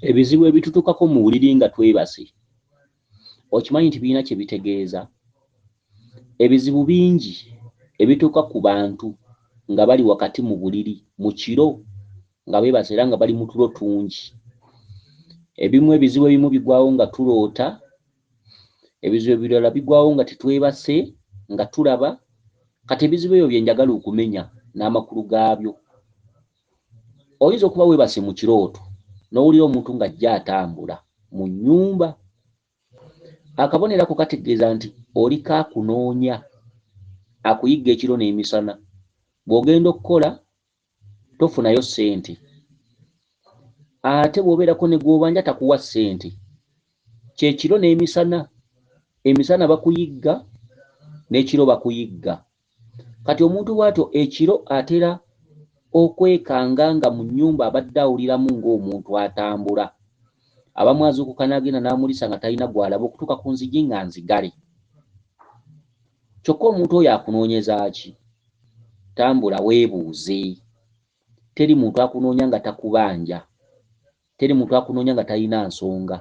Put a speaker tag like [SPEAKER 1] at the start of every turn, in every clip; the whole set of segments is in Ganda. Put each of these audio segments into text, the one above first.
[SPEAKER 1] ebizibu ebitutukako mu buliri nga twebase okimanyi nti birina kye bitegeeza. Ebizibu bingi ebituuka ku bantu nga bali wakati mu buliri mu kiro nga beebase era nga bali mu tulo tungi. Ebimu ebizibu ebimu bigwawo nga tuloota, ebizibu ebirala bigwawo nga tetwebase nga tulaba. Kati ebizibu ebyo bye njagala okumenya n'amakulu gaabyo. Oyinza okuba weebase mu kirooto n'owulira omuntu ng'ajja atambula mu nnyumba. Akabonero ako kategeeza nti oli kaakunoonya, akuyigga ekiro n'emisana. Bw'ogenda okukola tofunayo ssente, ate bw'obeerako ne gw'obanja takuwa ssente. Kyekiro n'emisana, emisana bakuyigga n'ekiro bakuyigga. Kati omuntu bw'atyo ekiro atera okwekanga nga mu nnyumba abadde awuliramu ng'omuntu atambula. Abamu azuukuka n'agenda n'amulisa nga talina gw'alaba okutuuka ku nzigi nga nzigale. Kyokka omuntu oyo akunoonyeza ki? Tambula weebuuze. Teri muntu akunoonya nga takubanja, teri muntu akunoonya nga talina nsonga.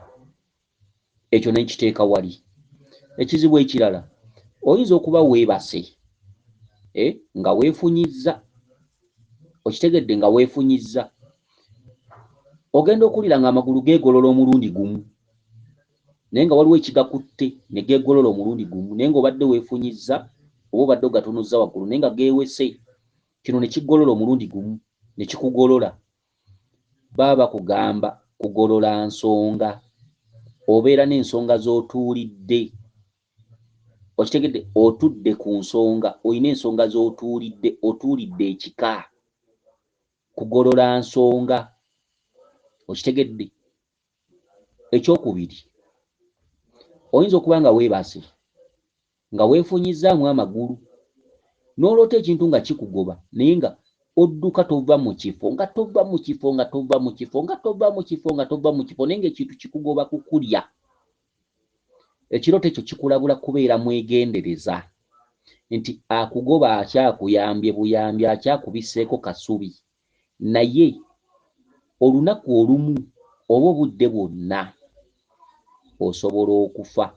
[SPEAKER 1] Ekyo ne nkiteeka wali. Ekizibu ekirala, oyinza okuba weebase nga weefunyizza. Okitegedde nga weefunyizza. Ogenda okuwulira ng'amagulu geegolola omulundi gumu, naye nga waliwo ekigakutte ne geegolola omulundi gumu, naye ng'obadde weefunyizza oba obadde ogatunuzza waggulu naye nga geewese, kino ne kigolola omulundi gumu ne kikugolola. Baba bakugamba kugolola nsonga. Obeera n'ensonga z'otuulidde. Okitegedde, otudde ku nsonga, olina ensonga z'otuulidde, otuulidde ekika. Kugolola nsonga. Okitegedde. Ekyokubiri, oyinza okuba nga weebase nga weefunyizzaamu amagulu n'oloota ekintu nga kikugoba naye nga odduka tova mu kifo nga tova mu kifo nga tova mu kifo nga tova mu kifo nga tova mu kifo naye ng'ekintu kikugoba kukulya. Ekirooto ekyo kikulabula kubeera mwegendereza nti akugoba akyakuyambye buyambi, akyakubisseeko kasubi, naye olunaku olumu oba obudde bwonna osobola okufa.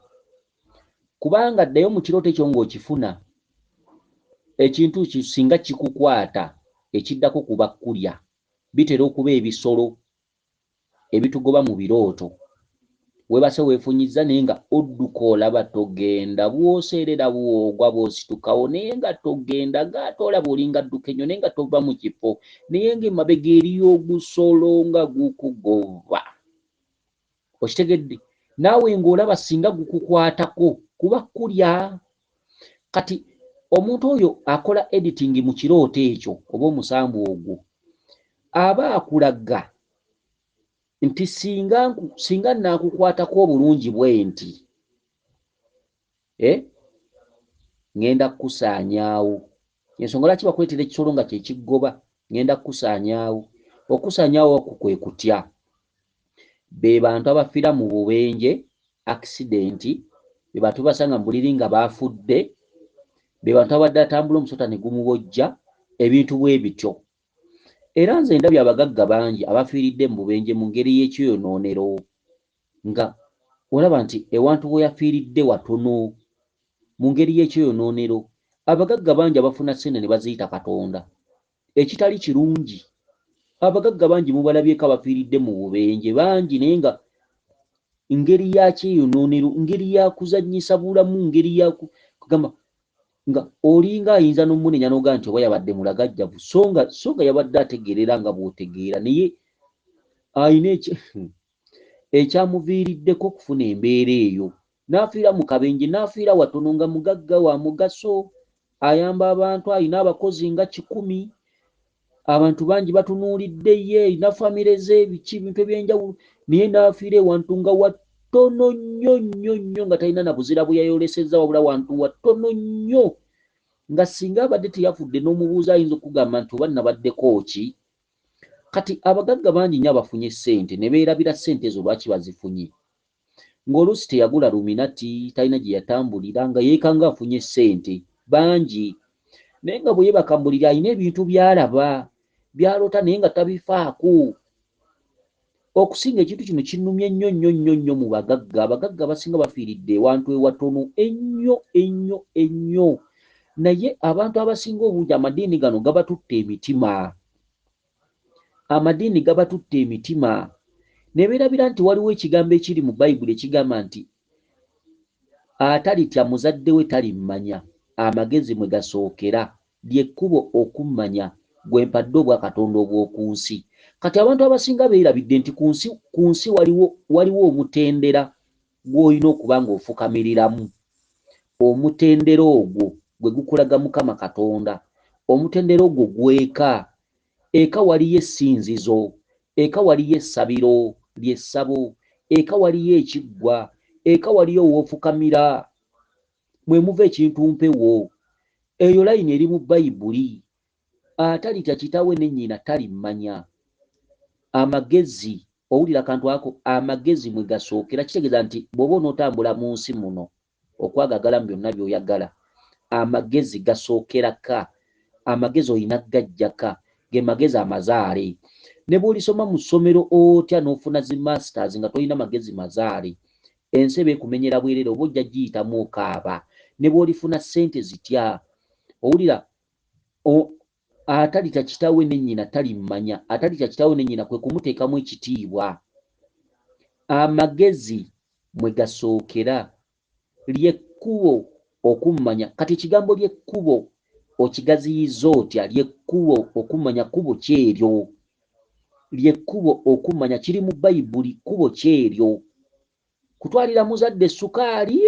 [SPEAKER 1] Kubanga ddayo mu kirooto ekyo ng'okifuna, ekintu singa kikukwata ekiddako kuba kulya. Bitera okuba ebisolo ebitugoba mu birooto. Weebase weefunyizza naye nga odduka olaba togenda, bw'oseerera bw'ogwa bw'ositukawo naye nga togenda, ng'ate olaba olinga adduka ennyo naye nga tova mu kifo, naye ng'emabega eriyo ogusolo nga gukugoba. Okitegedde? Naawe ng'olaba singa gukukwatako kuba kulya. Kati omuntu oyo akola editing mu kirooto ekyo oba omusambu ogwo aba akulaga nti singa naakukwatako obulungi bwe nti ngenda kukusaanyaawo. Ensonga lwaki bakuleetera ekisolo nga kye kiggoba? Ngenda kukusaanyaawo. Okusaanyaawo okwo kwe kutya. Be bantu abafiira mu bubenje, accident, be bantu basanga mu buliri nga baafudde, be bantu abadde atambula omusota ne gumubojja, ebintu bwe bityo. Era nze ndabye abagagga bangi abafiiridde mu bubenje mu ngeri y'ekyonoonero, nga olaba nti ewantu we yafiiridde watono mu ngeri y'ekyonoonero. Abagagga bangi abafuna ssente ne baziyita Katonda, ekitali kirungi. Abagagga bangi mubalabyeko abafiiridde mu bubenje bangi, naye nga ngeri ya kyeyonoonero, ngeri ya kuzannyisa bulamu, ngeri ya kugamba nga olinga ayinza n'omunenya n'ogaa nti oba yabadde mulagajjavu, so nga yabadde ategeerera nga bw'otegeera, naye ayina ekyamuviiriddeko okufuna embeera eyo. N'afiira mu kabenje, n'afiira watono nga mugagga wa mugaso, ayamba abantu, ayina abakozi nga 100, abantu bangi batunuulidde ye, ayina famire ze, ebintu ebyenjawulo, naye n'afiira ewantu nga watono nnyo nnyo nnyo nga talina na buzira bwe yayolesezza wabula wantu watono nnyo, nga singa abadde teyafudde n'omubuuza ayinza okugamba nti oba nabaddeko ki. Kati abagagga bangi nnyo abafunye ssente ne beerabira ssente ezo lwaki bazifunye. Ng'oluusi teyagula luminati, talina gye yatambulira, nga yeekanga afunye ssente bangi, naye nga bwe yeebaka mu buliri ayina ebintu by'alaba by'aloota naye nga tabifaako. okusinga ekintu kino kinnumya nnyo mu bagagga. Abagagga abasinga bafiiridde ewantu ewatono ennyo. Naye abantu abasinga obungi amadiini gano gabatutte emitima. Ne beerabira nti waliwo ekigambo ekiri mu Bayibuli ekigamba nti atalitya muzadde we talimmanya, amagezi mwe gasookera, ly'ekkubo okummanya gwe mpadde obwa Katonda obw'oku nsi. Kati abantu abasinga beerabidde nti ku nsi waliwo omutendera gw'olina okuba ng'ofukamiriramu. Omutendera ogwo gwe gukulaga Mukama Katonda. Omutendera ogwo gw'eka. Eka waliyo essinzizo, eka waliyo essabiro ly'essabo, eka waliyo ekiggwa, eka waliyo w'ofukamira, mwe muva ekintu mpewo. Eyo layini eri mu Bayibuli. Atalitya kitaawe ne nnyina talimmanya. Amagezi, owulira akantu ako, amagezi mwe gasookera. Kitegeeza nti bw'oba onootambula mu nsi muno okwagagala mu byonna by'oyagala, amagezi gasookeraka. Amagezi olina gajjaka, ge magezi amazaale. Ne bw'olisoma mu ssomero otya n'ofuna zi masters nga tolina magezi mazaale, ensi eba ekumenyera bwerere, oba ojja giyitamu okaaba. Ne bw'olifuna ssente zitya, owulira atalitya kitaawe ne nnyina talimmanya. Atalitya kitaawe ne nnyina kwe kumuteekamu ekitiibwa. Amagezi mwe gasookera, ly'ekkubo okummanya. Kati ekigambo ly'ekkubo okigaziyizza otya? Ly'ekkubo okummanya, kkubo kyeryo. Ly'ekkubo okummanya kiri mu Bayibuli, kkubo kyeryo. Kutwalira muzadde sukaali,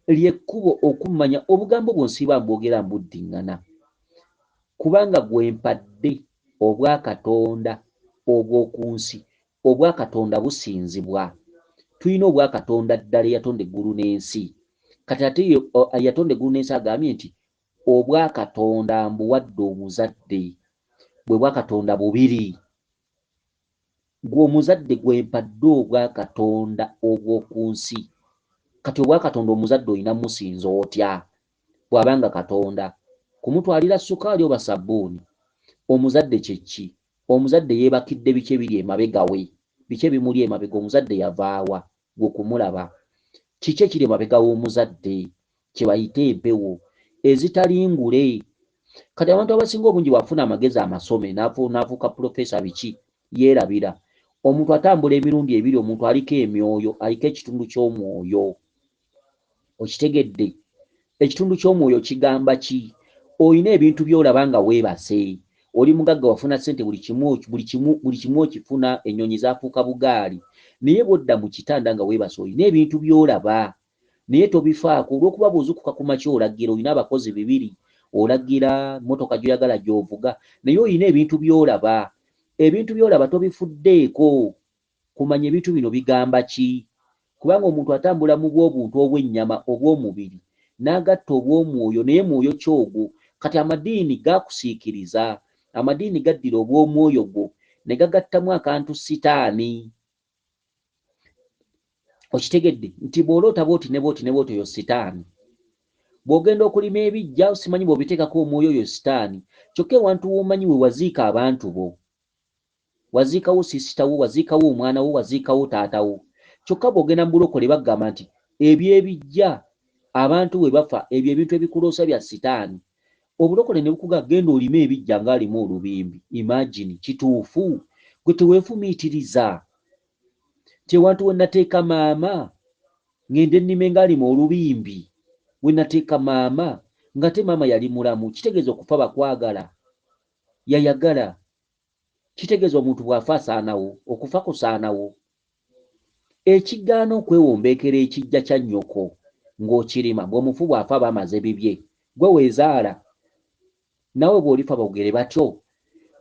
[SPEAKER 1] ly'ekkubo okummanya. Obugambo bw'onsiiba mbwogera mbuddiŋŋana, kubanga gwe mpadde obwa Katonda obw'oku nsi. Obwa Katonda businzibwa. Tulina obwa Katonda ddala eyatonda eggulu n'ensi. Kati ate yatonda eggulu n'ensi agambye nti obwa Katonda mbuwadde omuzadde. Bwe bwa Katonda bubiri. Gwe omuzadde gwe mpadde obwa Katonda obw'oku nsi. Kati obwa Katonda omuzadde olina musinza otya bw'abanga Katonda? Kumutwalira sukaali oba sabbuuni? Omuzadde kye ki? Omuzadde yeebakidde biki ebiri emabega we? Biki ebimuli emabega? Omuzadde yavaawa gwe kumulaba? Kiki ekiri emabega w'omuzadde kye bayita empewo ezitali ngule? Kati abantu abasinga obungi bw'afuna amagezi amasome n'afuuka pulofeesa biki yeerabira. Omuntu atambula emirundi ebiri, omuntu aliko emyoyo, aliko ekitundu ky'omwoyo. Okitegedde? Ekitundu ky'omwoyo kigamba ki? Olina ebintu by'olaba nga weebase. Oli mugagga, wafuna ssente, buli kimu okifuna, ennyonyi zaafuuka bugaali. Naye bw'odda mu kitanda nga weebase, olina ebintu by'olaba naye tobifaako. Olw'okuba bw'ozukuka ku makya olagira, olina abakozi 2, olagira mmotoka gy'oyagala gy'ovuga, naye olina ebintu by'olaba. Ebintu by'olaba tobifuddeeko kumanya ebintu bino bigamba ki. Kubanga omuntu atambula mu bw'obuntu obw'ennyama, obw'omubiri, n'agatta obw'omwoyo, naye mwoyo kyogwo. Kati amadiini gaakusiikiriza. Amadiini gaddira obw'omwoyo gwo ne gagattamu akantu sitaani. Okitegedde nti bw'oloota bw'oti ne bw'oti ne bw'oti, oyo sitaani. Bw'ogenda okulima ebijja, simanyi bw'obiteekako omwoyo, oyo sitaani. Kyokka ewantu w'omanyi we waziika abantu bo, waziikawo siisitawo, waziikawo omwana wo, waziikawo taatawo. Kyokka bw'ogenda mu bulokole bagamba nti ebyo ebijja abantu we bafa, ebyo ebintu ebikuloosa bya sitaani. Obulokole ne bukuga genda olime ebijja ng'alimu olubimbi. Imagine, kituufu? Gwe teweefumiitiriza. Kyewantu we nateeka maama ngende nnime ng'alima olubimbi. We nateeka maama ng'ate maama yali mulamu. Kitegeeza okufa bakwagala, yayagala. Kitegeeza omuntu bw'afa asaanawo, okufa kusaanawo. Ekigaana okwewombeekera ekijja kya nnyoko ng'okirima, bw'omufu bw'afa bamaze bibye, gwe weezaala. Nawe bw'olifa bogere batyo.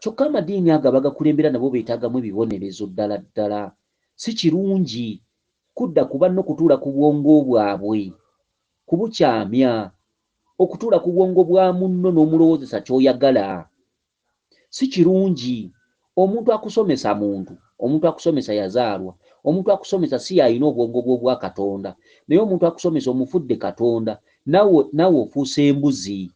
[SPEAKER 1] Kyokka amadiini ago bagakulembera nabo beetaagamu ebibonerezo ddala ddala. Si kirungi kudda kuba n'okutuula ku bwongo bwabwe, kubukyamya. Okutuula ku bwongo bwa munno n'omulowoozesa ky'oyagala si kirungi. Omuntu akusomesa muntu, omuntu akusomesa yazaalwa, omuntu akusomesa si yalina obwongo bw'obwa Katonda, naye omuntu akusomesa omufudde Katonda, nawe ofuuse embuzi.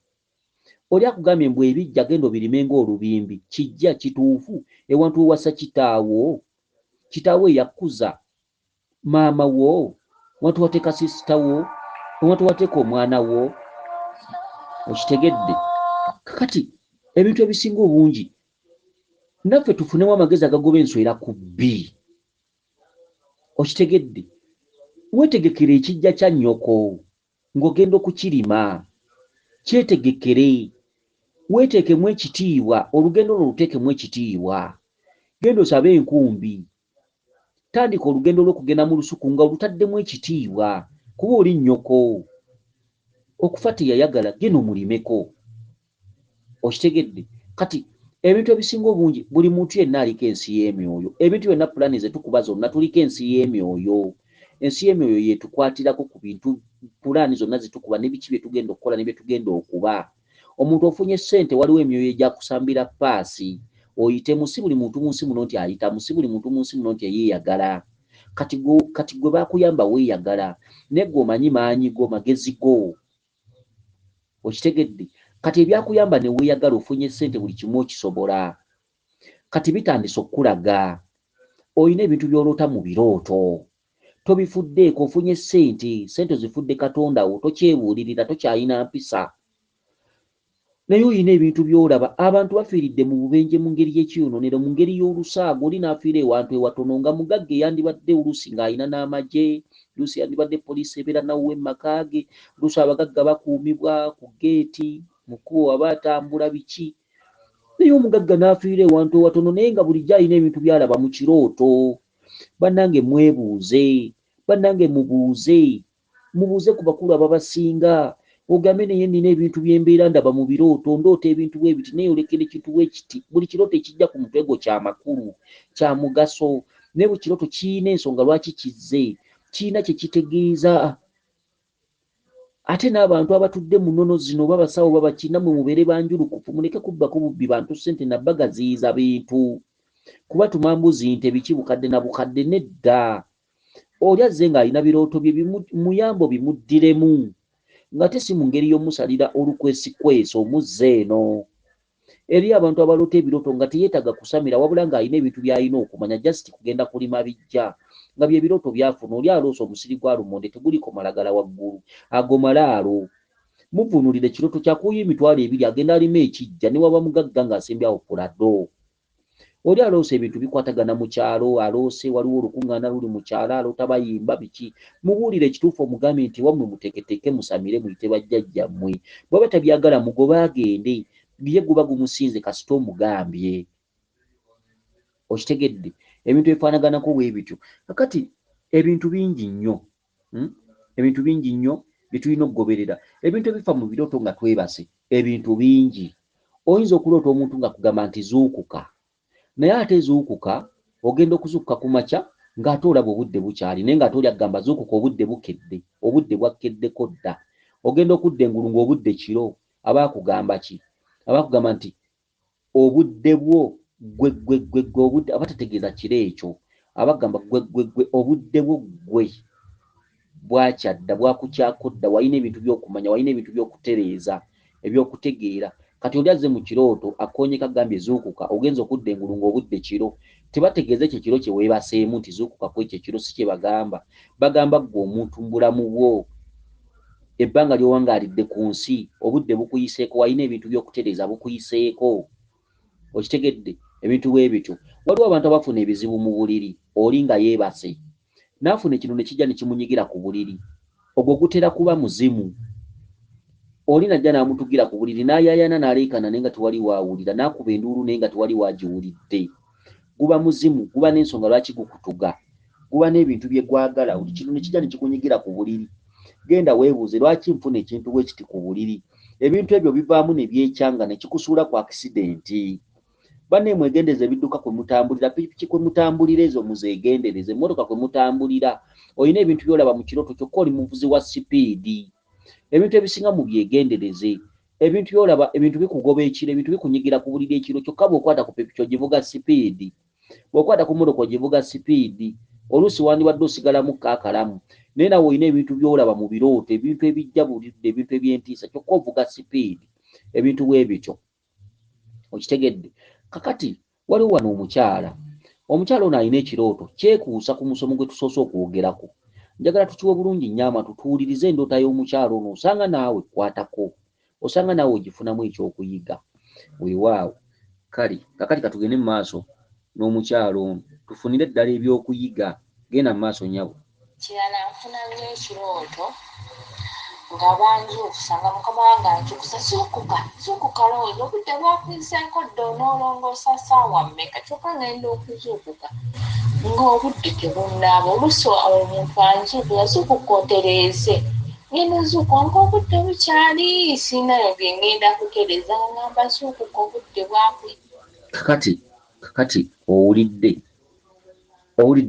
[SPEAKER 1] Oli akugambye mbwe ebijja genda obirime ng'olubimbi, kijja kituufu ewantu ewasa kitaawo? kitaawe yakuza maama wo watu wateeka sisita wo watu wateeka omwana wo okitegedde kakati ebintu ebisinga obungi naffe tufunemu amagezi agagoba enswera ku bbi okitegedde weetegekere ekijja kya nnyoko ng'ogenda okukirima kyetegekere weeteekemu ekitiibwa olugendo olwo luteekemu ekitiibwa genda osabe enkumbi tandika olugendo lw'okugenda mu lusuku nga olutaddemu ekitiibwa kuba oli nnyoko okufa teyayagala genda omulimeko okitegedde kati ebintu ebisinga obungi buli muntu yenna aliko ensi y'emyoyo ebintu byonna pulaani ze tukuba zonna tuliko ensi y'emyoyo ensi y'emyoyo yetukwatirako ku bintu pulaani zonna zitukuba n'ebiki bye tugenda okukola ne bye tugenda okuba omuntu ofunye ssente waliwo emyoyo egya kusambira paasi oyitemu si buli muntu mu nsi muno nti ayitamu si buli muntu mu nsi muno nti yeeyagala kati gwe baakuyamba weeyagala naye gwe omanyi maanyi go magezi go okitegedde kati ebyakuyamba ne weeyagala ofunye ssente buli kimu okisobola kati bitandise okulaga olina ebintu by'oloota mu birooto tobifuddeeko ofunye ssente zifudde katonda wo tokyebuulirira tokyalina mpisa naye olina ebintu by'olaba abantu bafiiridde mu bubenje mu ngeri y'ekiyonoonero mu ngeri y'olusaago oli n'afiira ewantu ewatono nga mugagga eyandibadde oluusi ng'alina n'amagye luusi yandibadde poliisi ebeera nawo emmaka ge luusi abagagga bakuumibwa ku geeti mukubo aba atambula biki naye omugagga n'afiira ewantu ewatono naye nga bulijjo alina ebintu by'alaba mu kirooto bannange mwebuuze bannange mubuuze ku bakulu ababasinga ogambe naye nina ebintu byembeera ndaba mu birooto ndoota ebintu bwe biti naye olekera ekintu bwe kiti buli kirooto ekijja ku mutwe gwo kya makulu kya mugaso naye buli kirooto kiyina ensonga lwaki kizze kiyina kye kitegeeza ate n'abantu abatudde mu nnono zino babasawo babakina mwe mubeere banjulukufu muleke kubbako bubbi bantu ssente nabba gaziyiza bintu kuba tumambuzi nte biki bukadde na bukadde nedda oli azze ng'alina birooto bye muyambo bimuddiremu ng'ate si mu ngeri y'omusalira olukwesikwesi omuzze eno eri abantu abaloota ebirooto nga teyeetaga kusamira wabula ng'alina ebintu by'alina okumanya just kugenda kulima bijja nga bye birooto byafuna oli aloose omusiri gwa lumonde teguliko malagala waggulu ago malaalo muvunulire ekirooto kyakuuya emitwalo 2 agenda alima ekijja ne waba mugagga ng'asembyawo pulado oli aloose ebintu bikwatagana mu kyalo aloose waliwo olukuŋŋaana luli mu kyalo aloota bayimba biki mubuulire ekituufu omugambe nti wammwe muteeketeeke musamire muyite bajjajjammwe bwaba tabyagala mugobe agende ye guba gumusinze kasita omugambye okitegedde ebintu ebifaanaganako bwe bityo kakati ebintu bingi nnyo bye tulina okugoberera ebintu ebifa mu birooto nga twebase ebintu bingi oyinza okuloota omuntu nga kugamba nti zuukuka naye ate zuukuka ogenda okuzuukuka ku makya ng'ate olaba obudde bukyali naye ng'ate oli agamba zuukuka obudde bukedde obudde bwakkeddeko dda ogenda okudda engulu ng'obudde kiro aba akugamba ki aba akugamba nti obudde bwo gwe obudde aba tategeeza kiro ekyo aba agamba gwe obudde bwo gwe bwakyadda bwakukyakodda walina ebintu by'okumanya walina ebintu by'okutereeza ebyokutegeera kati oli azze mu kirooto akoonye kagambye zuukuka ogenza okudda engulu ng'obudde kiro tebategeeza ekyo kiro kye weebaseemu nti zuukuka ku ekyo kiro si kye bagamba ggwe omuntu mu bulamu bwo ebbanga ly'owangaalidde ku nsi obudde bukuyiseeko walina ebintu by'okutereeza bukuyiseeko okitegedde ebintu bwe bityo waliwo abantu abafuna ebizibu mu buliri oli nga yeebase n'afuna ekino ne kijja ne kimunyigira ku buliri ogwo gutera kuba muzimu oli najja n'amutugira ku buliri n'ayaayana n'aleekana naye nga tewali waawulira n'akuba enduulu naye nga tewali waagiwulidde guba muzimu guba n'ensonga lwaki gukutuga guba n'ebintu bye gwagala buli kintu ne kijja ne kikunyigira ku buliri genda weebuuze lwaki nfuna ekintu bwe kiti ku buliri ebintu ebyo bivaamu ne byekyanga ne kikusuula ku akisidenti banne mwegendeze ebidduka kwe mutambulira pikipiki kwe mutambulira ezo muzeegendereze emmotoka kwe mutambulira olina ebintu by'olaba mu kirooto kyokka oli muvuzi wa sipiidi ebintu ebisinga mu byegendereze ebintu by'olaba ebintu bikugoba ekiro ebintu bikunyigira ku buliri ekiro kyokka bw'okwata ku pikipiki ogivuga sipiidi bw'okwata ku mmotoka ogivuga sipiidi oluusi wandibadde osigalamu kaakalamu naye nawe olina ebintu by'olaba mu birooto ebintu ebijja bulidde ebintu ebyentiisa kyokka ovuga sipiidi ebintu bwe bityo okitegedde kakati waliwo wano omukyala omukyala ono alina ekirooto kyekuusa ku musomo gwe tusoose okwogerako. Njagala tukiwe bulungi nnyama tutuulirize endoota y'omukyala ono, osanga naawe kwatako, osanga naawe ogifunamu ekyokuyiga. Weewaawo kale kakati katugende mu maaso n'omukyala ono tufunire eddala ebyokuyiga. Genda mu maaso nnyabo.
[SPEAKER 2] Kirala nfuna nnyo ekirooto nga banzuukusa nga mukama wange anzuukusa zuukuka lowooza obudde bwakuyiseeko dda onoolongoosa ssaawa mmeka kyokka ngenda okuzuukuka ng'obudde tebunnaaba. Oluusi omuntu anzuukula zuukuka otereeze, ngenda ozuukuka ng'obudde bukyali siinayo bye ngenda kutereeza nga ngamba zuukuka obudde bwakuyi.
[SPEAKER 1] Kakati owulidde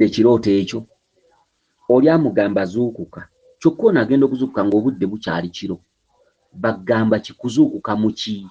[SPEAKER 1] ekirooto ekyo? Oli amugamba zuukuka, kyokka ono agenda okuzuukuka ng'obudde bukyali kiro. Bagamba kikuzuukuka mu ki?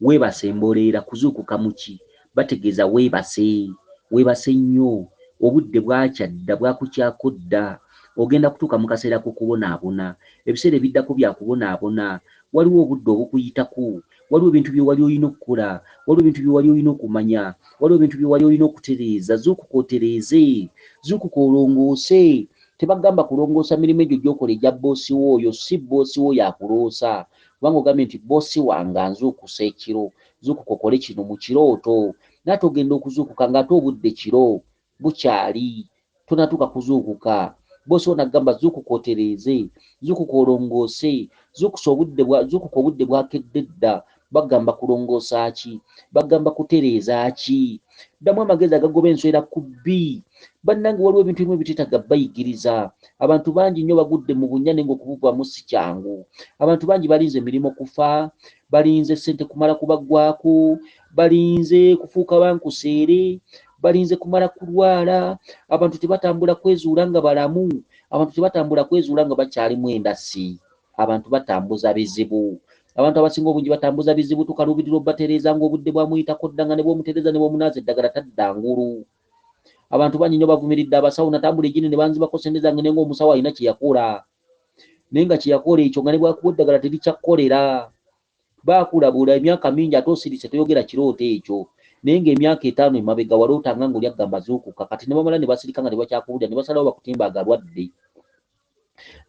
[SPEAKER 1] Weebase emboleera, kuzuukuka mu ki? Bategeeza weebase nnyo, obudde bwakyadda bwakukyako dda, ogenda kutuuka mu kaseera k'okubonaabona, ebiseera ebiddako bya kubonaabona, waliwo obudde obukuyitako, waliwo ebintu bye wali olina okukola, waliwo ebintu bye wali olina okumanya, waliwo ebintu bye wali olina okutereeza. Zuukuka otereeze, zuukuka olongoose. Tebagamba kulongoosa mirimu egyo gy'okola egya boosi w'oyo, si boosi w'oyo akuloosa. Kubanga ogambye nti boosi wange anzuukusa ekiro, zuukuka okole kino mu kirooto. Naate ogenda okuzuukuka ng'ate obudde kiro bukyali, tonatuuka kuzuukuka. Boosi wo nagamba zuukuka otereeze, zuukuka olongoose, zuukuka obudde bwakedde dda. Bagamba kulongoosa ki? Bagamba kutereeza ki? Ddamu amagezi agagoba enswera ku bbi. Bannange waliwo ebintu ebimu ebiteetaga bayigiriza. Abantu bangi nnyo bagudde mu bunnya naye ng'okubuvamu si kyangu. Abantu bangi balinze emirimu kufa, balinze ssente kumala kubaggwaako, balinze kufuuka bankuseere, balinze kumala kulwala. Abantu tebatambula kwezuula nga balamu, abantu tebatambula kwezuula nga bakyalimu endasi. Abantu batambuza bizibu. Abantu abasinga obungi batambuza bizibu, tukaluubirira obbatereeza ng'obudde bwamuyitako dda nga ne bw'omutereeza ne bw'omunaaza eddagala tadda ngulu. Abantu bangi nnyo bavumiridde abasawo natambula egini ne banzibako ssente zange naye ng'omusawo alina kye yakola. Naye nga kye yakola ekyo nga ne bwakuwa eddagala terikyakkolera. Baakulabula emyaka mingi ate osirise toyogera kirooto ekyo. Naye ng'emyaka 5 emabega wali otanga ng'oli agamba zuukuka. Kati ne bamala ne basirika nga ne bakyakuwulira ne basalawo bakutimba agalwadde.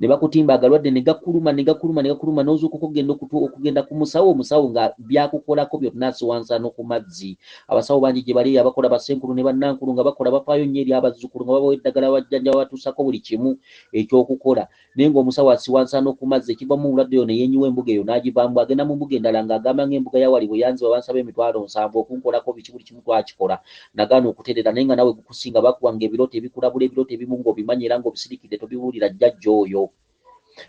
[SPEAKER 1] Ne bakutimba agalwadde ne gakuluma n'ozuukuka okugenda ku musawo, omusawo nga byakukolako byonna siwansano ku mazzi. Abasawo bangi gye bali abakola basenkulu ne bannankulu nga bakola bafaayo nnyo eri abazzukulu nga babawa eddagala bajjanja batuusako buli kimu ekyokukola. Naye ng'omusawo asiwansano ku mazzi, ekiva mu bulwadde eyo ne yenyiwa embuga eyo n'agivaamu, agenda mu mbuga endala ng'agamba ng'embuga ya wali bwe yanziba bansaba emitwalo 7 okunkolako biki buli kimu twakikola. Nagaana okutereera naye nga nawe gukusinga bakuwanga ebirooto ebikulabula, ebirooto ebimu ng'obimanyi era ng'obisirikidde tobibuulira jjajja oyo.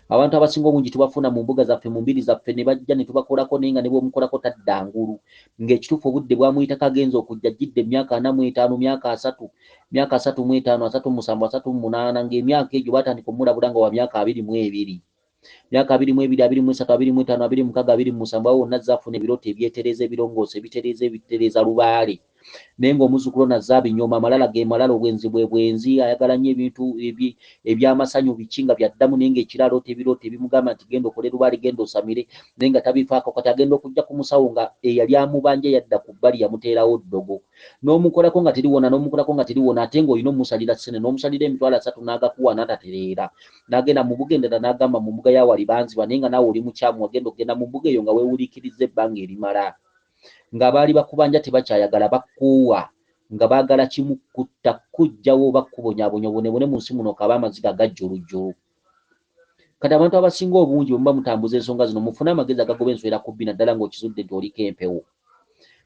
[SPEAKER 1] Abantu abasinga obungi tubafuna mu mbuga zaffe, mu mbiri zaffe, ne bajja ne tubakolako naye nga ne bw'omukolako tadda ngulu. Ng'ekituufu obudde bwamuyitako agenza okujja ajjidde emyaka 45, myaka 3, myaka 35, 37, 38, ng'emyaka egyo baatandika omulabula nga wa myaka 22. Myaka 22, 23, 25, 26, 27 wonna zaafuna ebirooto ebyetereeza ebirongoose, ebitereeza lubaale. Naye ng'omuzzukulu nazza abinyoma, amalala ge malala, obwenzi bwe bwenzi, ayagala nnyo ebintu ebyamasanyu biki nga byaddamu, naye ng'ekiraloota ebirooto ebimugamba nti genda okole lubaale, genda osamire, naye nga tabifaako. Kati agenda okujja ku musawo nga eyali amubanja yadda ku bbali yamuteerawo ddogo. N'omukolako nga teriwona, ate ng'olina omusalira ssene, n'omusalira emitwalo 3 n'agakuwa n'atatereera. N'agenda mu mbuga endala n'agamba mu mbuga ya wali banziba, naye nga naawe oli mukyamu, wagenda okugenda mu mbuga eyo nga weewuliikiriza ebbanga erimala. Ng'abaali bakubanja tebakyayagala bakkuuwa, nga baagala kimu kutta kuggyawo oba kkubonyaabonya obonebone mu nsi muno kaba amaziga gajjulujjulu. Kati abantu abasinga obungi bwe muba mutambuza ensonga zino mufune amagezi agagoba enswera ku bbi naddala ng'okizudde nti oliko empewo.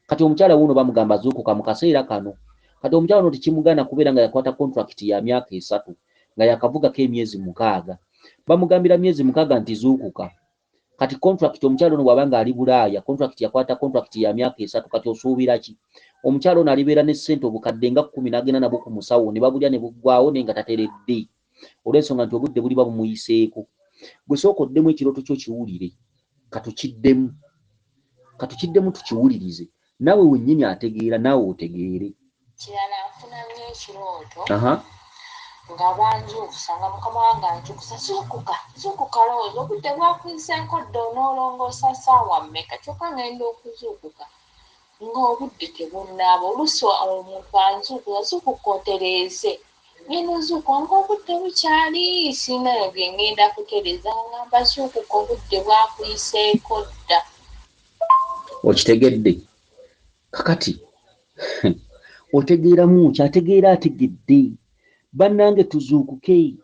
[SPEAKER 1] Kati omukyala wuuno bamugamba zuukuka mu kaseera kano. Kati omukyala ono tekimugaana kubeera nga yakwata kontrakiti ya myaka 3 nga yakavugako emyezi 6. Bamugambira myezi 6 nti zuukuka. Kati contract omukyalo ono bw'aba ng'ali Bulaaya, contract yakwata contract ya myaka 3, kati osuubira ki? Omukyalo ono alibeera ne ssente obukadde nga 10 n'agenda nabwo ku musawo ne babulya ne buggwawo naye nga tateredde, olw'ensonga nti obudde buli bumuyiseeko. Gwe sooka oddemu ekirooto kyo kiwulire, katukiddemu tukiwulirize, naawe wennyini ategeera naawe otegeere.
[SPEAKER 2] Kirala nfuna nnyo ekirooto nga banzuukusa nga mukama wange anzuukusa zuukuka lowooza obudde bwakuyiseeko dda onoolongoosa ssaawa mmeka kyokka ngenda okuzuukuka ng'obudde tebunnaaba oluusi omuntu azuukuka otereeze ngenda ozuukuka ng'obudde bukyali siinayo bye ngenda kutereeza ngamba zuukuka obudde bwakuyiseeko dda.
[SPEAKER 1] Okitegedde kakati otegeeramu ki? Ategeera ategedde. Bannange tuzuukuke,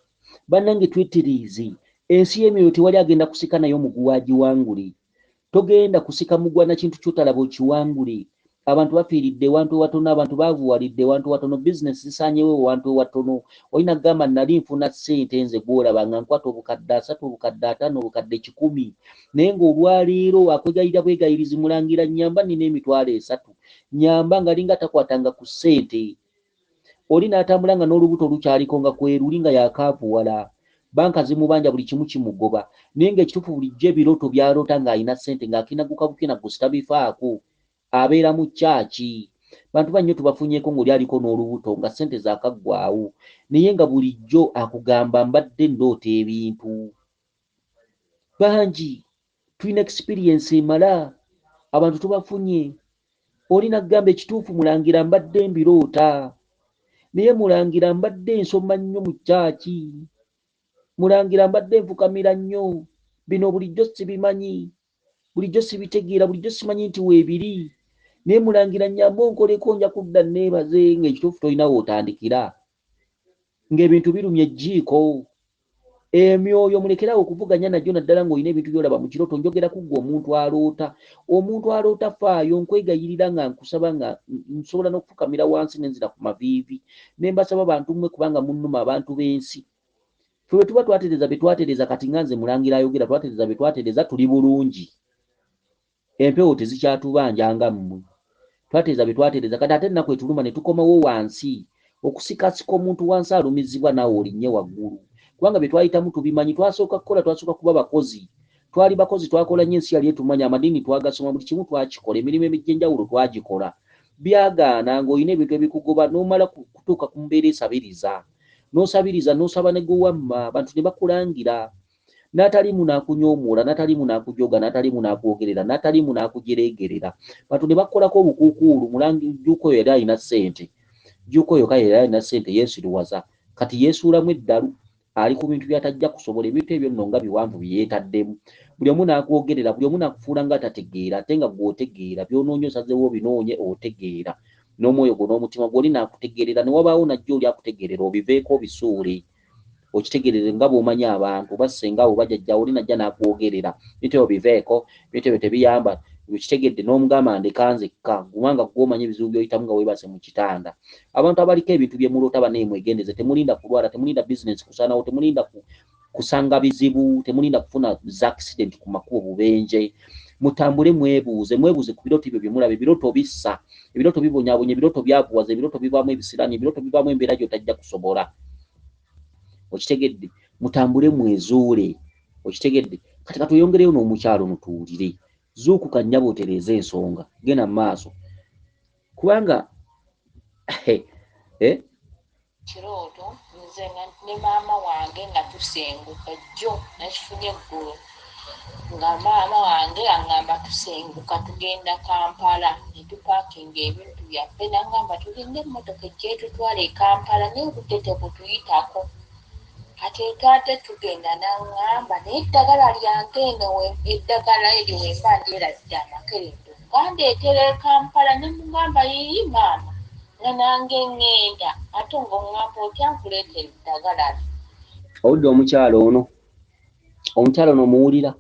[SPEAKER 1] bannange twetereeze. Ensi y'emyoyo tewali agenda kusika nayo muguwa agiwangule. Togenda kusika mugwa na kintu kyotalaba okiwangule. Abantu bafiiridde ewantu ewatono, abantu baavuwalidde ewantu ewatono, bizinesi zisaanyewo ewantu ewatono. Olina kugamba nali nfuna ssente nze gw'olaba nga nkwata obukadde 3, obukadde 5, obukadde 100. Naye ng'olwaleero akwegayirira bwegayirizi mulangira nnyamba nina emitwalo 3. Nnyamba nga linga takwatanga ku ssente. Oli n'atambula nga n'olubuto lukyaliko nga kweruli nga yakaavuwala. Banka zimubanja buli kimu kimugoba. Naye ng'ekituufu bulijjo ebirooto byaloota ng'alina ssente ng'akinaguka bukinagusi tabifaako. Abeera mu kyaki. Bantu bannyo tubafunyeeko ng'oli aliko n'olubuto nga ssente zaakaggwaawo. Naye nga bulijjo akugamba mbadde ndoota ebintu. Bangi tulina experience emala. Abantu tubafunye. Oli n'agamba ekituufu mulangira mbadde mbiroota. Naye mulangira mbadde nsoma nnyo mu kyaki. Mulangira mbadde nfukamira nnyo. Bino bulijjo sibimanyi. Bulijjo sibitegeera, bulijjo simanyi nti weebiri. Naye mulangira nnyamba onkoleko nja kudda neebaze ng'ekituufu tolina wootandikira. Ng'ebintu birumya ejjiiko. Emyoyo mulekerawo okuvuganya najjo naddala ng'olina ebintu by'olaba mu kirooto. Njogera ku ggwe omuntu aloota. Omuntu aloota faayo nkwegayirira nga nkusaba nga nsobola n'okufukamira wansi nenzira ku maviivi. Ne mbasaba bantu mmwe kubanga munnuma abantu b'ensi. Ffe bwe tuba twatereeza be twatereeza kati nga nze Mulangira ayogera twatereeza be twatereeza tuli bulungi. Empewo tezikyatubanjanga mmwe. Twatereeza be twatereeza kati ate ennaku etuluma ne tukomawo wansi. Okusikasika omuntu wansi alumizibwa naawe olinnye waggulu. Kubanga bye twayitamu tubimanyi, twasooka kuba bakozi. Twali bakozi twakola nnyo ensi yali etumanya, amadiini twagasoma, buli kimu twakikola, emirimu egy'enjawulo twagikola. Byagaana ng'olina ebintu ebikugoba n'omala kutuuka ku mbeera esabiriza. N'osabiriza n'osaba ne gwe wamma, abantu ne bakulangira. N'atalimu n'akunyoomoola, n'atalimu n'akujoga, n'atalimu n'akwogerera, n'atalimu n'akujereegerera. Bantu ne bakolako obukuukuulu. Jjuuko oyo yali alina ssente. Jjuuko oyo kale yali alina ssente yeesiruwaza. Kati yeesuulamu eddalu. Ali ku bintu byatajja kusobola, ebintu ebyo nno nga biwanvu byeyeetaddemu. Buli omu n'akwogerera, buli omu n'akufuula nga atategeera, ate nga gw'otegeera by'onoonye osazeewo binoonye otegeera. N'omwoyo gwo n'omutima gw'oli n'akutegeerera, ne wabaawo najjo oli akutegeerera obiveeko obisuule. Okitegerere nga bw'omanyi abantu basenga abo bajjajja oli najja n'akwogerera. Bintu ebyo biveeko, bintu ebyo tebiyamba. Okitegedde n'omugamba ndeka nzekka, kubanga gw'omanyi ebizibu by'oyitamu nga weebase mu kitanda. Abantu abaliko ebintu bye muloota banne mwegendeze, temulinda kulwala, temulinda bizinesi kusaanawo, temulinda kusanga bizibu, temulinda kufuna z'accident ku makubo bubenje. Mutambule mwebuuze ku birooto ebyo bye mulaba. Ebirooto bissa, ebirooto bibonyaabonya, ebirooto byakuwaza, ebirooto bivaamu ebisiraani, ebirooto bivaamu embeera gy'otajja kusobola. Okitegedde, mutambule mwezuule. Okitegedde, kati katuyongereyo n'omukyalo mutuwulire. Zuukuka nnyabo otereeza ensonga, genda mu maaso. Kubanga
[SPEAKER 2] kirooto nze ne maama wange nga tusenguka jjo nakifunye eggulo nga maama wange aŋŋamba tusenguka tugenda Kampala ne tupaakinga ebintu byaffe n'aŋŋamba tulinda emmotoka ejja etutwala e Kampala naye obudde tebutuyitako. Kati etwadde tugenda n'aŋŋamba naye eddagala lyange eno eddagala eryo wemba ndyeradde amakerendo gandeetera e Kampala ne mugamba yiyi maama nga nange ŋŋenda ate ng'oŋŋamba otya nkuleetera eddagala lyo.
[SPEAKER 1] Owudde omukyalo ono muwulira?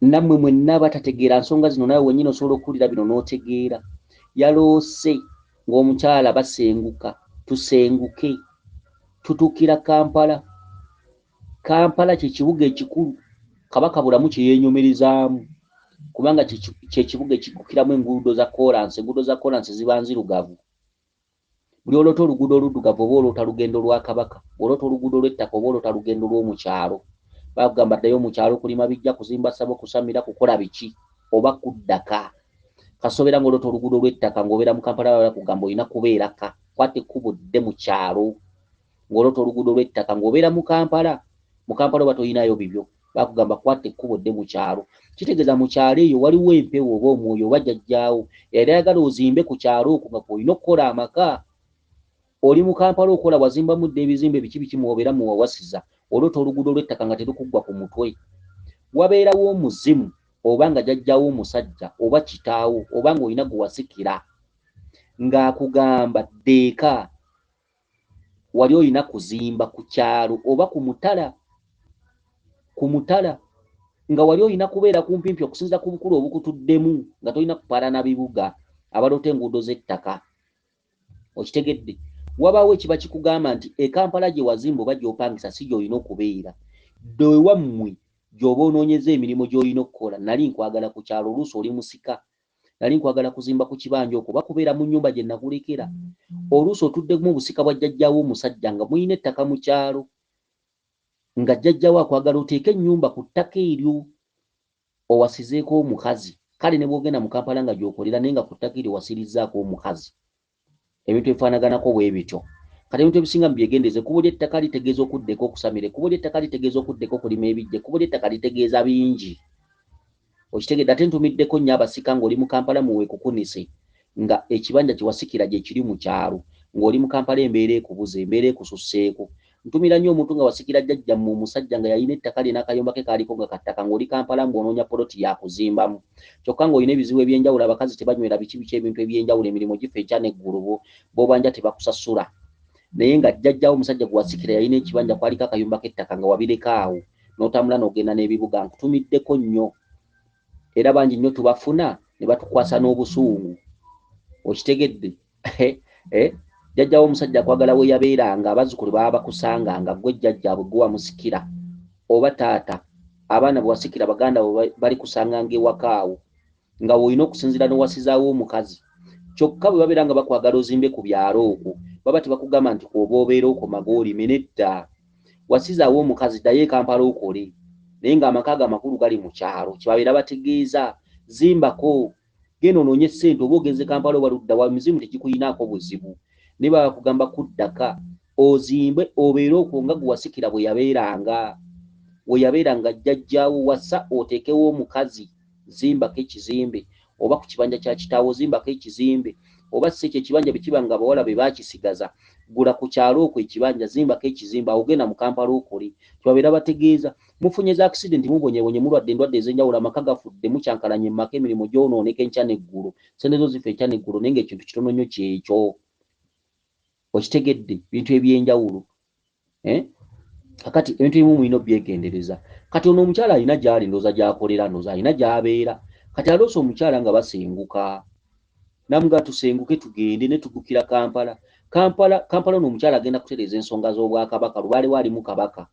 [SPEAKER 1] Nammwe mwenna batategeera nsonga zino nawe wennyini osobola okuwulira bino n'otegeera. Yaloose ng'omukyala basenguka, tusenguke. Tutuukira Kampala. Kampala kye kibuga ekikulu Kabaka Bulamu kye yeenyomerezaamu, kubanga kye kibuga ekigukiramu enguudo za koolansi. Enguudo za koolansi ziba nzirugavu. Buli oloota oluguudo oluddugavu oba oloota lugendo lwa Kabaka, oloota oluguudo lw'ettaka oba oloota lugendo lw'omu kyalo. Bakugamba ddayo mu kyalo kulima bijja, kuzimba ssabo, kusamira, kukola biki oba kuddaka. Kasobera ng'oloota oluguudo lw'ettaka ng'obeera mu Kampala bakugamba olina kubeeraka, kwata ekkubo dde mu kyalo. Ng'oloota oluguudo lw'ettaka ng'obeera mu Kampala. Mu Kampala oba toyinayo bibyo. bakugamba kwate ekkubo dde mu kyalo. Kitegeeza mu kyalo eyo waliwo empewo oba omwoyo oba jjajjaawo yali ayagala ozimbe ku kyalo okwo nga olina okukola amaka. Oli mu Kampala okola wazimbamu dde ebizimbe biki mwobeera muwawasiza olwota oluguudo lw'ettaka nga terukuggwa ku mutwe. Wabeerawo omuzimu oba nga jjajjaawo omusajja oba kitaawo oba ng'olina gwe wasikira ng'akugamba ddeeka wali olina kuzimba ku kyalo oba ku mutala nga wali olina kubeera kumpimpi okusinziira ku bukulu obukutuddemu nga tolina kupaala na bibuga abaloota enguudo z'ettaka. Okitegedde? Wabaawo ekiba kikugamba nti Kampala gye wazimba oba gy'opangisa si gy'olina okubeera. Ddwe wammwe gy'oba onoonyeza emirimu gy'olina okukola. Nali nkwagala ku kyalo oluusi oli musika. Nali nkwagala kuzimba ku kibanja okwo oba kubeera mu nnyumba gye nakulekera. Oluusi otuddemu obusika bwa jjajjaawo omusajja nga muyina ettaka mu kyalo. Nga jjajjaawo akwagala oteeke ennyumba ku ttaka eryo owasizeeko omukazi. Kale ne bw'ogenda mu Kampala nga gy'okolera naye nga ku ttaka eryo wasirizzaako omukazi. Ebintu ebifaanaganako bwe bityo. Kati ebintu ebisinga mu byegendeze kubo ly'ettaka litegeeza okuddeko okusamira, kubo ly'ettaka litegeeza okuddeko okulima ebijje, kubo ly'ettaka litegeeza bingi. Okitegedde ate ntumiddeko nnyo abasika ng'oli mu Kampala muweekukunise nga ekibanja kye wasikira gye kiri mu kyalo ng'oli mu Kampala embeera ekubuze embeera ekususseeko. Ntumira nnyo omuntu nga wasikira jjajja mu omusajja nga yalina ettaka lye n'akayumba ke kaaliko nga kattaka ng'oli Kampala ng'onoonya poloti yakuzimbamu. Kyokka ng'olina ebizibu eby'enjawulo abakazi tebanywera biki ebintu eby'enjawulo emirimu gifa enkya n'eggulu b'obanja tebakusasula. Naye nga jjajjaawo omusajja gwe wasikira yalina ekibanja kwaliko akayumba k'ettaka nga wabireko awo n'otambula n'ogenda n'ebibuga. Nkutumiddeko nnyo era bangi nnyo tubafuna ne batukwasa n'obusungu. Okitegedde? Jjajjaawo omusajja kwagala we yabeeranga abazzukulu baba bakusanganga gwe jjajjaabwe gwe wamusikira oba taata abaana bwe wasikira baganda bali kusanganga ewaka awo nga wolina okusinziira n'owasizaawo omukazi. Kyokka bwe babeera nga bakwagala ozimbe ku byalo okwo baba tebakugamba nti oba obeera okoma goolime nedda. Wasizaawo omukazi ddayo e Kampala okole naye ng'amaka ago amakulu gali mu kyalo. Kyebabeera bategeeza zimbako genda onoonye ssente oba ogenze Kampala oba ludda wa mizimu tegikuyinaako buzibu. Ne baba bakugamba kuddaka ozimbe obeere okwo nga gwe wasikira bwe yabeeranga jjajjaawo wassa oteekewo omukazi zimbako ekizimbe oba ku kibanja kya kitaawo zimbako ekizimbe oba si ekyo ekibanja bwe kiba nga abawala be baakisigaza gula ku kyalo okwo ekibanja zimbako ekizimbe awo genda mu Kampala okole. Kyebabeera bategeeza mufunye za accident mubonyebonye mulwadde endwadde ez'enjawulo amaka gafudde mukyankalanye mu maka emirimu gyonooneka enkya n'eggulu sente zo zifa enkya n'eggulu naye ng'ekintu kitono nnyo kyekyo. Okitegedde? Bintu eby'enjawulo. Kakati ebintu ebimu mulina obyegendereza. Kati ono omukyala alina gy'ali ndooza gy'akolera ndooza alina gy'abeera. Kati aloose omukyala nga basenguka namuga tusenguke tugende ne tugukira Kampala. Kampala ono omukyala agenda kutereeza ensonga z'obwakabaka lubaale waali mu kabaka.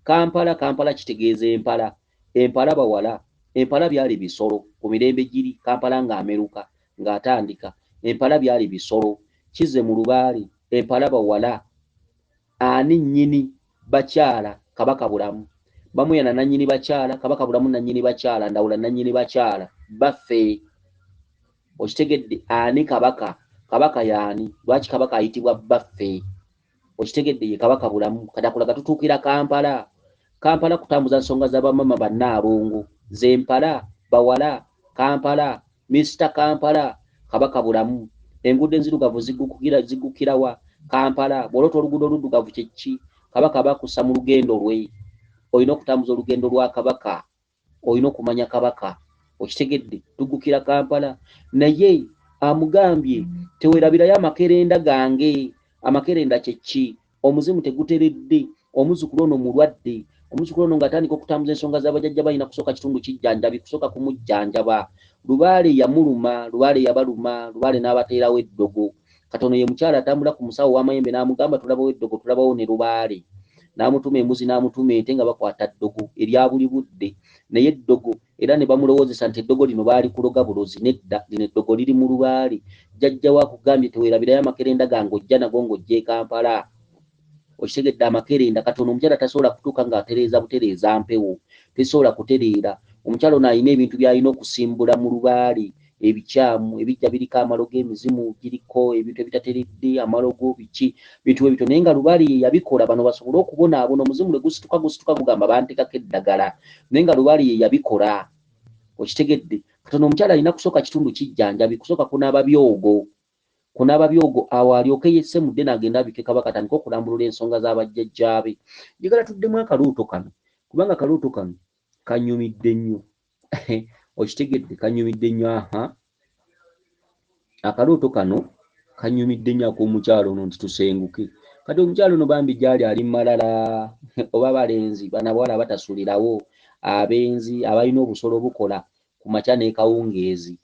[SPEAKER 1] Kampala kitegeeza empala. Empala bawala. Empala byali bisolo ku mirembe giri Kampala ng'ameruka ng'atandika. Empala byali bisolo. Kizze mu lubaale. Empala bawala. Ani nnyini bakyala kabaka bulamu. Bamuyana nannyini bakyala kabaka bulamu nannyini bakyala ndawula nannyini bakyala baffe. Okitegedde? Ani kabaka? Kabaka yaani? Lwaki kabaka ayitibwa baffe? Okitegedde? Ye kabaka bulamu. Kati akulaga tutuukira Kampala. Kampala kutambuza nsonga za bamama bannaalongo. Zempala bawala Kampala Mr. Kampala kabaka bulamu. Enguudo enzirugavu zigukira wa? Kampala. Bw'olota oluguudo oluddugavu kye ki? Kabaka bakussa mu lugendo lwe. Olina okutambuza olugendo lwa kabaka. Olina okumanya kabaka. Okitegedde? Tugukira Kampala. Naye amugambye teweerabirayo amakerenda gange. Amakerenda kye ki? Omuzimu teguteredde. Omuzzukulu ono mulwadde. Omuzzukulu ono ng'atandika okutambuza ensonga z'abajjajja balina kusooka kitundu kijjanjabi kusooka kumujjanjaba. Lubaale yamuluma, Lubaale yabaluma, Lubaale n'abateerawo eddogo. Katono ye mukyala atambula ku musawo w'amayembe n'amugamba tulabawo eddogo tulabawo ne Lubaale. N'amutuma embuzi n'amutuma ente nga bakwata ddogo erya buli budde. Naye eddogo era ne bamulowoozesa nti eddogo lino baali kuloga bulozi nedda lino eddogo liri mu Lubaale. Jjajja wa akugambye teweerabirayo amakerenda gange ojja nago ng'ojja e Kampala. Okitegedde? Amakerenda katono omukyala tasobola kutuuka ng'atereeza butereeza mpewo. Tesobola kutereera. Omukyala ono alina ebintu by'alina okusimbula mu Lubaale. ebikyamu ebijja biriko amalogo emizimu giriko ebintu ebitateredde amalogo biki bintu ebito naye nga Lubaale ye yabikola bano basobole okubonaabona omuzimu lwe gusituka gugamba bantekako eddagala naye nga Lubaale ye yabikola okitegedde katono omukyala alina kusooka kitundu kijjanjabi kusooka kunaaba byogo awo alyoke yesse mudde n'agenda abike Kabaka atandika okulambulula ensonga z'abajjajjaabe njagala tuddemu akalooto kano kubanga akalooto kano kanyumidde nnyo okitegedde kanyumidde nnyo akalooto kano kanyumidde nnyo ak'omukyalo ono nti tusenguke kati omukyalo ono bambi gyali ali malala oba balenzi banabawala batasulirawo abenzi abalina obusolo bukola ku makya n'ekawungeezi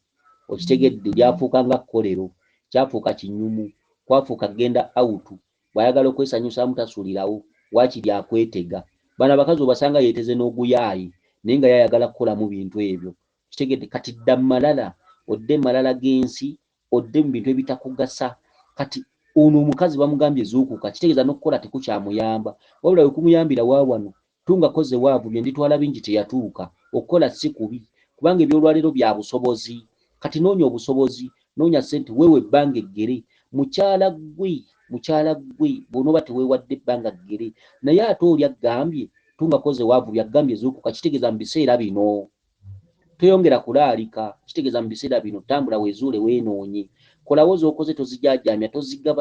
[SPEAKER 1] okitegedde lyafuuka nga kkolero kyafuuka kinyumu kwafuuka genda awutu bw'ayagala okwesanyusa mutasulirawo waakiri akwetega bano abakazi obasanga yeeteze n'oguyaayi naye nga yayagala kukolamu bintu ebyo kitegedde kati dda malala odde malala g'ensi odde mu bintu ebitakugasa kati ono omukazi bamugambye zuukuka kitegeeza n'okukola tekukyamuyamba wabula we kumuyambira waawano tungakoze waavu bye nditwala bingi teyatuuka okukola si kubi kubanga ebyolwaleero bya busobozi kati noonya obusobozi noonya ssente weewe ebbanga eggere mukyala gwe bw'onooba teweewadde ebbanga ggere naye ate oli aggambye tungakoze waavu byagambye zuukuka kitegeeza mu biseera bino toyongera kulaalika kitegeeza mu biseera bino tambula weezuule weenoonye kolawo z'okoze tozijajamya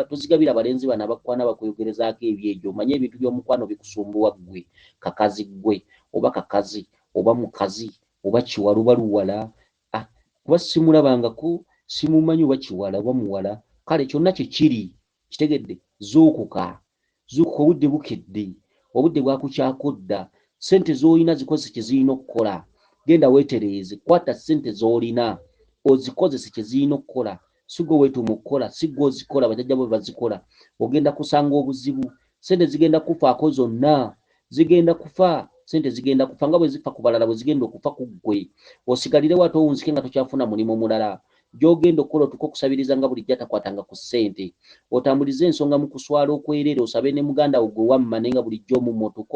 [SPEAKER 1] tozigabira balenzi bano abakwana bakweyogerezaako ebyegyo omanye ebintu by'omukwano bikusumbuwa ggwe kakazi ggwe oba kakazi oba mukazi oba kiwala oba luwala kuba simulabangako simumanyi oba kiwala oba muwala kale kyonna kye kiri kitegedde zuukuka obudde bukedde obudde bwakukyako dda ssente z'olina zikozese kye zirina okukola genda weetereeze kwata ssente z'olina ozikozese kye zirina okukola sigwe weetuuma okukola sigwe ozikola bajjajja bwe bazikola ogenda kusanga obuzibu ssente zigenda kufaako zonna zigenda kufa ssente zigenda kufa nga bwe zifa ku balala bwe zigenda okufa ku ggwe osigalire wate owunzike nga tokyafuna mulimu mulala gy'ogenda okukola otuka okusabiriza nga bulijjo atakwatanga ku ssente otambulize ensonga mu kuswala okwereera osabe ne muganda wo gwe wamma naye nga bulijjo omumotoka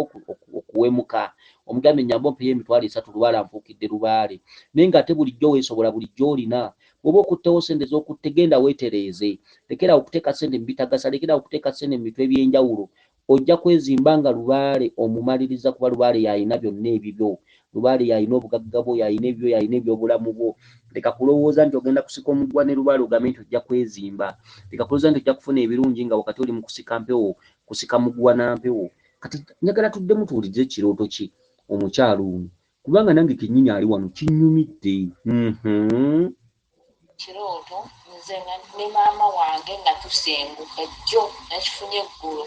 [SPEAKER 1] okuwemuka omugambe nyamba ompeyo emitwalo 3 Lubaale anfuukidde Lubaale naye ng'ate bulijjo weesobola bulijjo olina bw'oba okuttewo ssente z'okutte genda weetereeze lekera okuteeka ssente mu bitagasa lekera okuteeka ssente mu bintu eby'enjawulo ojja kwezimba nga Lubaale omumaliriza kuba Lubaale yalina byonna ebibyo Lubaale yalina obugagga bwo yalina ebyo yalina ebyobulamu bwo leka kulowooza nti ogenda kusika omuggwa ne Lubaale ogambe nti ojja kwezimba leka kulowooza nti ojja kufuna ebirungi nga wakati oli mu kusika mpewo kusika muggwa na mpewo kati njagala tuddemu tuwulirize ekirooto ki omukyalo ono kubanga nange kennyini ali wano kinnyumidde
[SPEAKER 2] kirooto nze ne maama wange nga tusenguka jjo nakifunye eggulu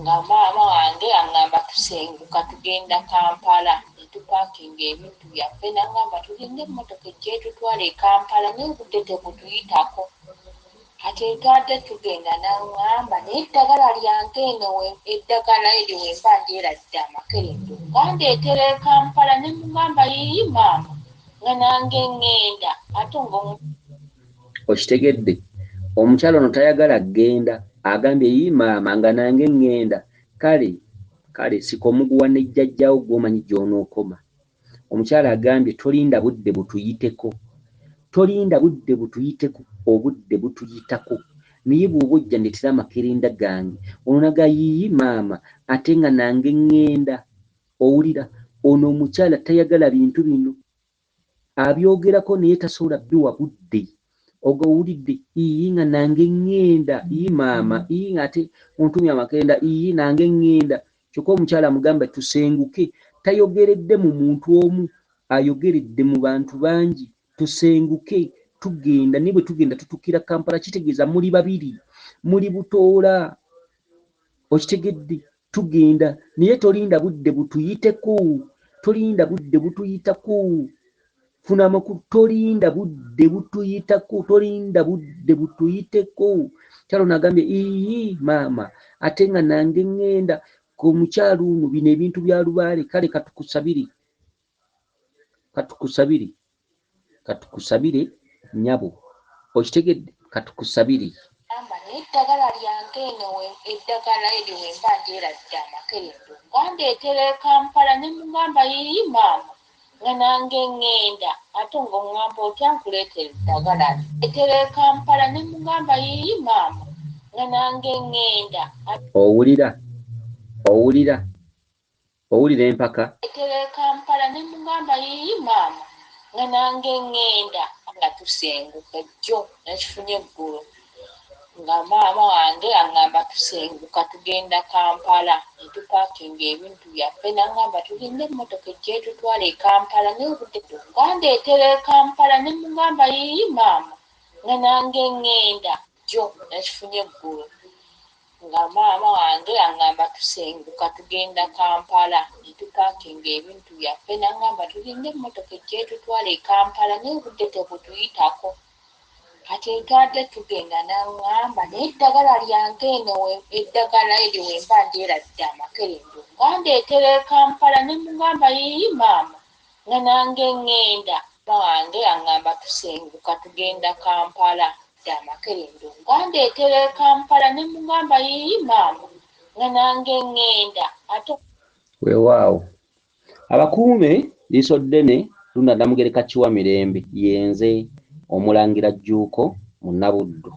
[SPEAKER 2] nga maama wange aŋŋamba tusenguka tugenda Kampala netupaakinga ebintu byaffe naŋŋamba tulinde emmotoka ejja etutwala e Kampala naye obudde tebutuyitako kati etwadde tugenda naŋŋamba naye eddagala lyange eno eddagala eryo we mba ndyeradde amakerendo gandeetera e Kampala ne mugamba yiyi maama nga nange ŋŋenda ate
[SPEAKER 1] okitegedde omukyalo ono tayagala ggenda agambye yi maama nga nange ŋŋenda kale sika omuguwa ne jjajjaawo gw'omanyi gy'onookoma omukyala agambye tolinda budde butuyiteko obudde butuyitako naye bw'oba ojja ndeetera amakerenda gange ono naga yiyi maama ate nga nange ŋŋenda owulira ono omukyala tayagala bintu bino abyogerako naye tasobola biwa budde ogowulidde iyi nga nange ŋŋenda iyi maama iyi nga ate ontumya amakerenda iyi nange ŋŋenda kyokka omukyala amugamba tusenguke tayogeredde mu muntu omu ayogeredde mu bantu bangi tusenguke tugenda ne bwe tugenda tutuukira Kampala kitegeeza muli babiri muli butoola okitegedde tugenda naye tolinda budde butuyitako funa amakulu tolinda budde butuyiteko kyalo nagambye iyi maama ate nga nange ŋŋenda ku mukyalo ono bino ebintu bya Lubaale kale katukusabire nyabo okitegedde katukusabire
[SPEAKER 2] amba naye eddagala lyange eno eddagala eryo we mba ndyeradde amakerendo gandeetera e Kampala ne mugamba yiyi maama nga nange ŋŋenda ate ng'oŋŋamba otya nkuleetera eddagala etera e Kampala ne mugamba yiyi maama nga nange ŋŋenda
[SPEAKER 1] owulira empaka
[SPEAKER 2] etera e Kampala ne mugamba yiyi maama nga nange ŋŋenda nga tusenguka jjo nakifunye eggulo nga maama wange aŋŋamba tusenguka tugenda Kampala ne tupaakinga ebintu byaffe n'aŋŋamba tulinde emmotoka ejja etutwala e Kampala naye obudde gandeetera e Kampala ne mugamba yiyi maama nga nange ŋŋenda jjo nakifunye eggulo nga maama wange aŋŋamba tusenguka tugenda Kampala ne tupaakinga ebintu byaffe n'aŋŋamba tulinde emmotoka ejja etutwala e Kampala naye obudde tebutuyitako kati ntwadde tugenda n'aŋŋamba naye eddagala lyange eno eddagala eryo we mba ndyeradde amakerendo gandeetera e Kampala ne mugamba yiyi maama nga nange ŋŋenda wange aŋŋamba tusenguka tugenda Kampala amakerendo gandeetera e Kampala ne mugamba yiyi maama nga nange ŋŋenda ate
[SPEAKER 1] weewaawo abakuume liiso ddene Lunda Namugereka Kiwa Mirembe yenze Omulangira Jjuuko mu Nnabuddu.